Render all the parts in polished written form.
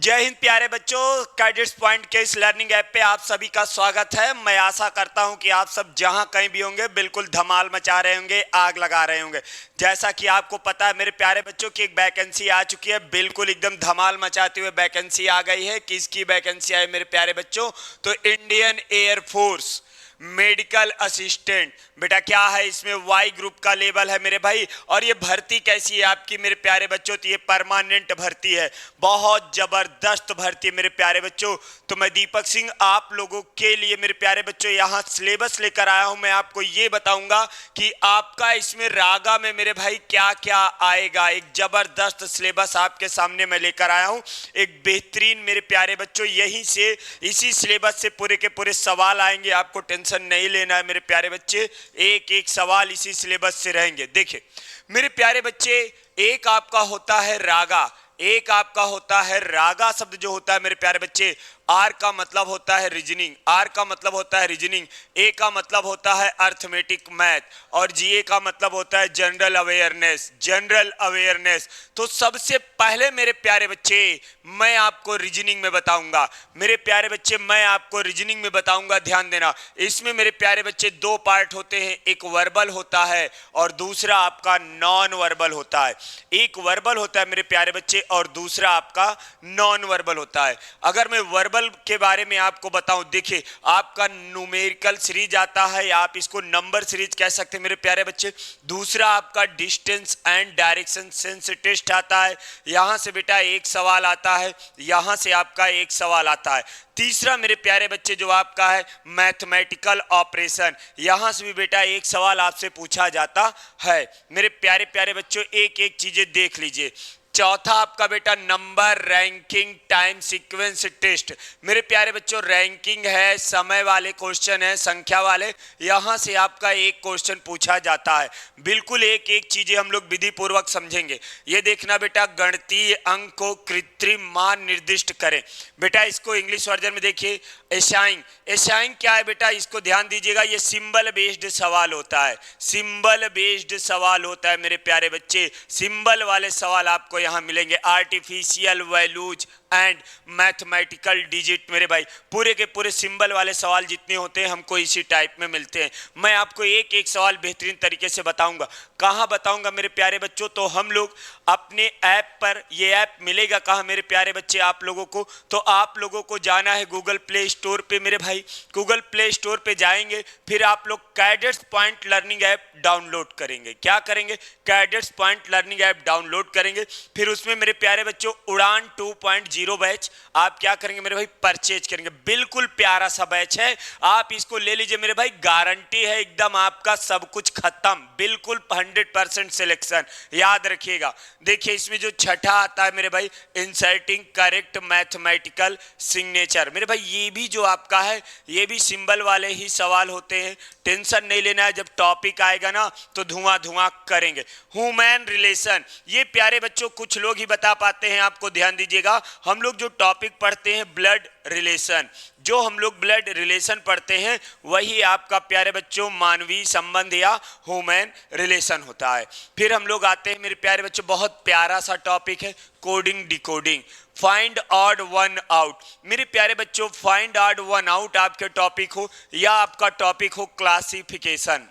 जय हिंद प्यारे बच्चों। कैडेट्स पॉइंट के इस लर्निंग ऐप पे आप सभी का स्वागत है। मैं आशा करता हूं कि आप सब जहां कहीं भी होंगे बिल्कुल धमाल मचा रहे होंगे, आग लगा रहे होंगे। जैसा कि आपको पता है मेरे प्यारे बच्चों की एक वैकेंसी आ चुकी है, बिल्कुल एकदम धमाल मचाते हुए वैकेंसी आ गई है। किसकी वैकेंसी आई मेरे प्यारे बच्चों? तो इंडियन एयरफोर्स मेडिकल असिस्टेंट। बेटा क्या है इसमें? वाई ग्रुप का लेवल है मेरे भाई। और ये भर्ती कैसी है आपकी मेरे प्यारे बच्चों? तो ये परमानेंट भर्ती है, बहुत जबरदस्त भर्ती है मेरे प्यारे बच्चों। तो मैं दीपक सिंह आप लोगों के लिए मेरे प्यारे बच्चों यहाँ सिलेबस लेकर आया हूँ। मैं आपको ये बताऊंगा कि आपका इसमें रागा में मेरे भाई क्या क्या आएगा। एक जबरदस्त सिलेबस आपके सामने मैं लेकर आया हूँ, एक बेहतरीन मेरे प्यारे बच्चों। यहीं से इसी सिलेबस से पूरे के पूरे सवाल आएंगे, आपको टेंशन नहीं लेना है मेरे प्यारे बच्चे। एक एक सवाल इसी सिलेबस से रहेंगे। देखिए मेरे प्यारे बच्चे, एक आपका होता है रागा, एक आपका होता है रागा। शब्द जो होता है मेरे प्यारे बच्चे, आर का मतलब होता है रीजनिंग, आर का मतलब होता है रीजनिंग, ए का मतलब होता है अर्थमेटिक मैथ, और जीए का मतलब होता है जनरल अवेयरनेस, जनरल अवेयरनेस। तो सबसे पहले मेरे प्यारे बच्चे मैं आपको रीजनिंग में बताऊंगा। मेरे प्यारे बच्चे मैं आपको रीजनिंग में बताऊंगा, ध्यान देना। इसमें मेरे प्यारे बच्चे दो पार्ट होते हैं, एक वर्बल होता है और दूसरा आपका नॉन वर्बल होता है। एक वर्बल होता है मेरे प्यारे बच्चे और दूसरा आपका नॉन वर्बल होता है। अगर मैं वर्बल के बारे में आपको बताऊं, देखिए आपका न्यूमेरिकल सीरीज आता है, आप इसको नंबर सीरीज कह सकते हैं मेरे प्यारे बच्चे। दूसरा आपका distance and direction sense test आता है, यहां से बेटा एक सवाल आता है, यहां से आपका एक सवाल आता है। तीसरा मेरे प्यारे बच्चे जो आपका है मैथमेटिकल ऑपरेशन, यहां से भी बेटा एक सवाल आपसे पूछा जाता है। मेरे प्यारे प्यारे बच्चों एक एक चीजें देख लीजिए। चौथा आपका बेटा number ranking time sequence test. मेरे प्यारे बच्चों रैंकिंग है, समय वाले क्वेश्चन है, संख्या वाले, यहां से आपका एक क्वेश्चन पूछा जाता है। बिल्कुल एक एक चीजें हम लोग विधि पूर्वक समझेंगे। ये देखना बेटा, गणितीय अंक को कृत्रिम मान निर्दिष्ट करें। बेटा इसको इंग्लिश वर्जन में देखिए, एसाइन। एसाइन क्या है बेटा? इसको ध्यान दीजिएगा, ये सिंबल बेस्ड सवाल होता है, सिंबल बेस्ड सवाल होता है मेरे प्यारे बच्चे। सिंबल वाले सवाल आपको यहां मिलेंगे, artificial values and mathematical digit. मेरे भाई पूरे के पूरे सिंबल वाले सवाल जितने होते हैं हमको इसी टाइप में मिलते हैं। मैं आपको एक एक सवाल बेहतरीन तरीके से बताऊंगा। कहां बताऊंगा मेरे प्यारे बच्चों? तो हम लोग अपने ऐप पर, ये ऐप मिलेगा कहां मेरे प्यारे बच्चे आप लोगों को? तो आप लोगों को जाना है गूगल प्ले स्टोर पे मेरे भाई। गूगल प्ले स्टोर पे जाएंगे, फिर आप लोग cadets point learning app download करेंगे। क्या करेंगे? Cadets point learning app download करेंगे। फिर उसमें मेरे प्यारे बच्चों उड़ान 2.0 बैच आप क्या करेंगे मेरे भाई? परचेज करेंगे। बिल्कुल प्यारा सा बैच है, आप इसको ले लीजिए मेरे भाई। गारंटी है एकदम आपका सब कुछ खत्म, बिल्कुल 100% सिलेक्शन। याद रखिएगा। देखिए इसमें जो छठा आता है मेरे भाई, इंसर्टिंग करेक्ट मैथमेटिकल सिग्नेचर। मेरे भाई ये भी जो आपका है, ये भी सिंबल वाले ही सवाल होते हैं, टेंशन नहीं लेना है। जब टॉपिक आएगा ना तो धुआं धुआं करेंगे। ह्यूमन रिलेशन, ये प्यारे बच्चों कुछ लोग ही बता पाते हैं, आपको ध्यान दीजिएगा। हम लोग जो टॉपिक पढ़ते हैं ब्लड रिलेशन, जो हम लोग ब्लड रिलेशन पढ़ते हैं वही आपका प्यारे बच्चों मानवीय संबंध या ह्यूमन रिलेशन होता है। फिर हम लोग आते हैं मेरे प्यारे बच्चों, बहुत प्यारा सा टॉपिक है coding decoding, find odd one out. मेरे प्यारे बच्चों फाइंड ऑड वन आउट आपके टॉपिक हो या आपका टॉपिक हो क्लासिफिकेशन,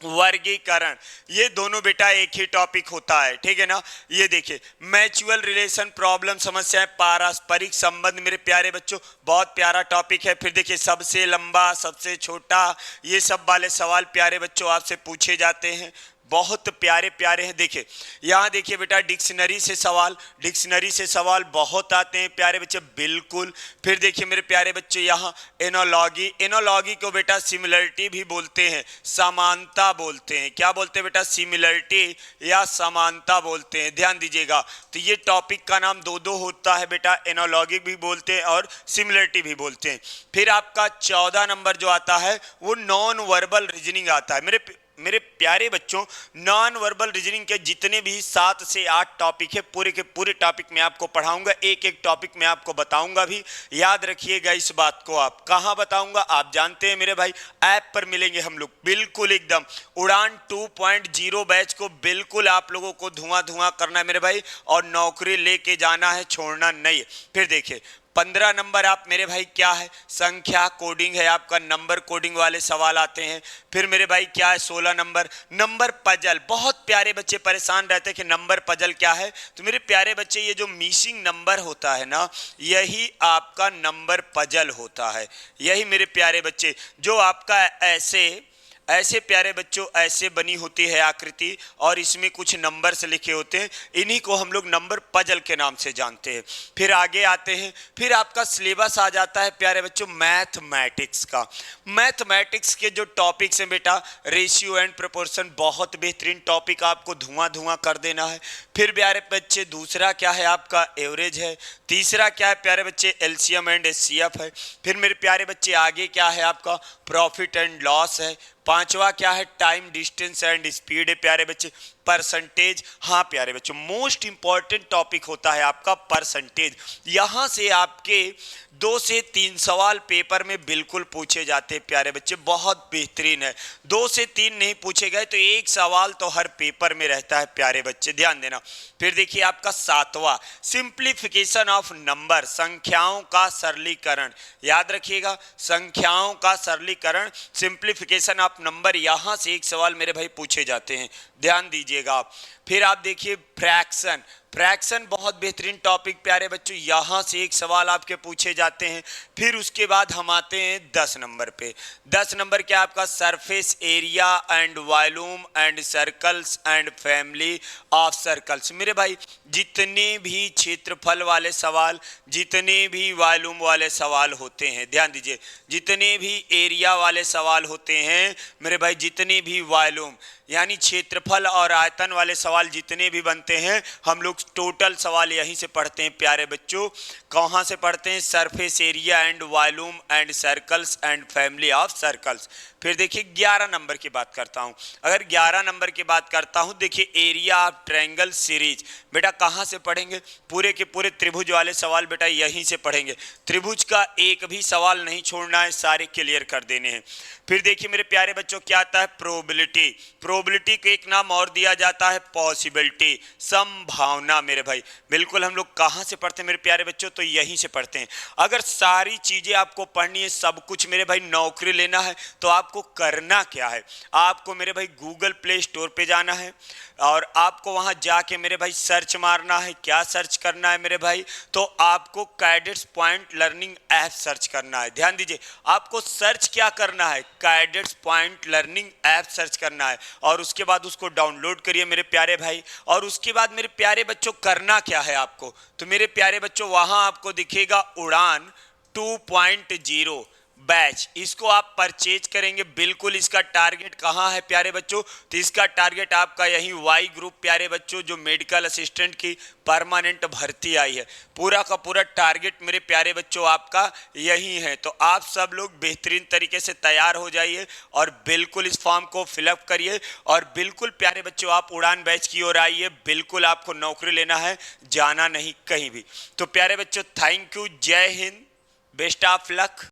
वर्गीकरण, ये दोनों बेटा एक ही टॉपिक होता है, ठीक है ना। ये देखिए म्यूचुअल रिलेशन प्रॉब्लम समस्याएं, पारस्परिक संबंध, मेरे प्यारे बच्चों बहुत प्यारा टॉपिक है। फिर देखिए सबसे लंबा सबसे छोटा, ये सब वाले सवाल प्यारे बच्चों आपसे पूछे जाते हैं, बहुत प्यारे प्यारे हैं। देखिए यहाँ देखिए बेटा डिक्शनरी से सवाल, डिक्शनरी से सवाल बहुत आते हैं प्यारे बच्चे, बिल्कुल। फिर देखिए मेरे प्यारे बच्चे यहाँ एनोलॉगी, एनोलॉगी को बेटा सिमिलरिटी भी बोलते हैं, समानता बोलते हैं। क्या बोलते हैं बेटा? सिमिलरिटी या समानता बोलते हैं, ध्यान दीजिएगा। तो ये टॉपिक का नाम दो दो होता है बेटा, एनोलॉगी भी बोलते हैं और सिमिलरिटी भी बोलते हैं। फिर आपका 14 नंबर जो आता है वो नॉन वर्बल रीजनिंग आता है। मेरे मेरे प्यारे बच्चों, नॉन वर्बल रीजनिंग के जितने भी 7 से 8 टॉपिक है, पूरे के पूरे टॉपिक मैं आपको पढ़ाऊंगा, एक एक टॉपिक मैं आपको बताऊंगा भी। याद रखिएगा इस बात को। आप कहाँ बताऊंगा? आप जानते हैं मेरे भाई, ऐप पर मिलेंगे हम लोग बिल्कुल एकदम। उड़ान 2.0 बैच को बिल्कुल आप लोगों को धुआं धुआं करना है मेरे भाई, और नौकरी लेके जाना है, छोड़ना नहीं है। फिर देखिए 15 नंबर आप मेरे भाई क्या है, संख्या कोडिंग है आपका, नंबर कोडिंग वाले सवाल आते हैं। फिर मेरे भाई क्या है, 16 नंबर नंबर पजल। बहुत प्यारे बच्चे परेशान रहते हैं कि नंबर पजल क्या है। तो मेरे प्यारे बच्चे, ये जो मिसिंग नंबर होता है ना, यही आपका नंबर पजल होता है। यही मेरे प्यारे बच्चे, जो आपका ऐसे प्यारे बच्चों ऐसे बनी होती है आकृति, और इसमें कुछ नंबर से लिखे होते हैं, इन्हीं को हम लोग नंबर पजल के नाम से जानते हैं। फिर आगे आते हैं, फिर आपका सिलेबस आ जाता है प्यारे बच्चों मैथमेटिक्स का। मैथमेटिक्स के जो टॉपिक्स हैं बेटा, रेशियो एंड प्रोपोर्शन, बहुत बेहतरीन टॉपिक, आपको धुआं धुआं कर देना है। फिर प्यारे बच्चे दूसरा क्या है आपका, एवरेज है। तीसरा क्या है प्यारे बच्चे, एलसीएम एंड एचसीएफ है। फिर मेरे प्यारे बच्चे आगे क्या है आपका, प्रॉफिट एंड लॉस है। पांचवा क्या है, टाइम डिस्टेंस एंड स्पीड है प्यारे बच्चे। परसेंटेज, हाँ प्यारे बच्चों, मोस्ट इंपॉर्टेंट टॉपिक होता है आपका परसेंटेज। यहां से आपके 2 से 3 सवाल पेपर में बिल्कुल पूछे जाते हैं प्यारे बच्चे, बहुत बेहतरीन है। 2 से 3 नहीं पूछे गए तो 1 सवाल तो हर पेपर में रहता है प्यारे बच्चे, ध्यान देना। फिर देखिए आपका 7वां, सिंप्लीफिकेशन ऑफ नंबर, संख्याओं का सरलीकरण। याद रखिएगा, संख्याओं का सरलीकरण, सिंप्लीफिकेशन ऑफ नंबर, यहां से 1 सवाल मेरे भाई पूछे जाते हैं, ध्यान दीजिएगा आप। फिर आप देखिए फ्रैक्शन, फ्रैक्शन बहुत बेहतरीन टॉपिक प्यारे बच्चों, यहां से 1 सवाल आपके पूछे जाते हैं। फिर उसके बाद हम आते हैं 10 नंबर पे। 10 नंबर क्या आपका, surface area and volume and circles and family of circles. मेरे भाई जितने भी क्षेत्रफल वाले सवाल, जितने भी वॉल्यूम वाले सवाल होते हैं, ध्यान दीजिए, जितने भी एरिया वाले सवाल होते हैं मेरे भाई, जितने भी वॉल्यूम यानी क्षेत्रफल और आयतन वाले सवाल जितने भी बनते हैं, हम लोग टोटल सवाल यहीं से पढ़ते हैं प्यारे बच्चों। कहाँ से पढ़ते हैं, surface area and volume and circles and family of circles. फिर देखिए 11 नंबर की बात करता हूँ। अगर 11 नंबर की बात करता हूँ, देखिए एरिया ऑफ ट्रायंगल सीरीज, बेटा कहाँ से पढ़ेंगे, पूरे के पूरे त्रिभुज वाले सवाल बेटा यहीं से पढ़ेंगे। त्रिभुज का एक भी सवाल नहीं छोड़ना है, सारे क्लियर कर देने हैं। फिर देखिए मेरे प्यारे बच्चों क्या आता है, प्रोबेबिलिटी। प्रोबेबिलिटी को एक नाम और दिया जाता है पॉसिबिलिटी, संभावना। मेरे भाई बिल्कुल हम लोग कहाँ से पढ़ते हैं मेरे प्यारे बच्चों, तो यहीं से पढ़ते हैं। अगर सारी चीजें आपको पढ़नी है, सब कुछ मेरे भाई नौकरी लेना है, तो आपको करना क्या है, आपको मेरे भाई गूगल प्ले स्टोर पे जाना है, और आपको वहां जाके मेरे भाई सर्च मारना है। क्या सर्च करना है मेरे भाई, तो आपको cadets point learning app search करना है। ध्यान दीजिए, आपको सर्च क्या करना है, cadets point learning app search करना है, और उसके बाद उसको डाउनलोड करिए मेरे प्यारे भाई। और उसके बाद मेरे प्यारे बच्चों करना क्या है आपको, तो मेरे प्यारे बच्चों वहां आपको दिखेगा उड़ान 2.0 बैच, इसको आप परचेज करेंगे। बिल्कुल इसका टारगेट कहाँ है प्यारे बच्चों, तो इसका टारगेट आपका यही वाई ग्रुप प्यारे बच्चों, जो मेडिकल असिस्टेंट की परमानेंट भर्ती आई है, पूरा का पूरा टारगेट मेरे प्यारे बच्चों आपका यही है। तो आप सब लोग बेहतरीन तरीके से तैयार हो जाइए और बिल्कुल इस फॉर्म को फिलअप करिए, और बिल्कुल प्यारे बच्चों आप उड़ान बैच की ओर आइए। बिल्कुल आपको नौकरी लेना है, जाना नहीं कहीं भी। तो प्यारे बच्चों थैंक यू, जय हिंद, बेस्ट ऑफ लक।